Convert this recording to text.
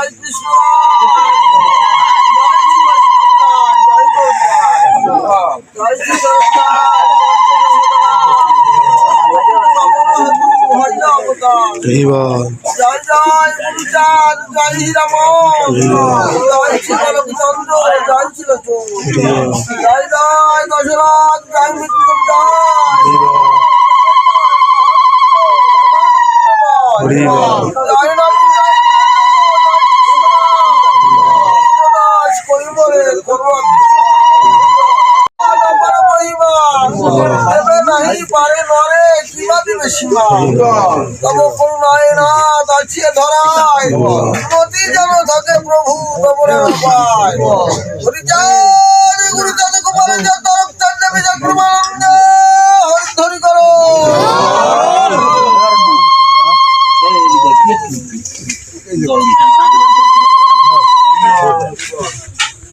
জয় কৃষ্ণ জয় শ্রী জয় জয় গুরুচাঁদ জয় হীরাম জয় শিবচন্দ্র জয় শিলচন্দ্র জয় জয় দশরথ জয় মৃত্যুঞ্জয় জয় নম করিবরে করব नहीं पारे नरे किवा दिबे सीमा तब करुणाय ना दाचिए धराय मति जन থাকে প্রভু তবরে পায় হরিচাঁদ গুরুচাঁদ গোপাল তরফ চন্দ্র বিজয় প্রমানন্দ হরি করো এই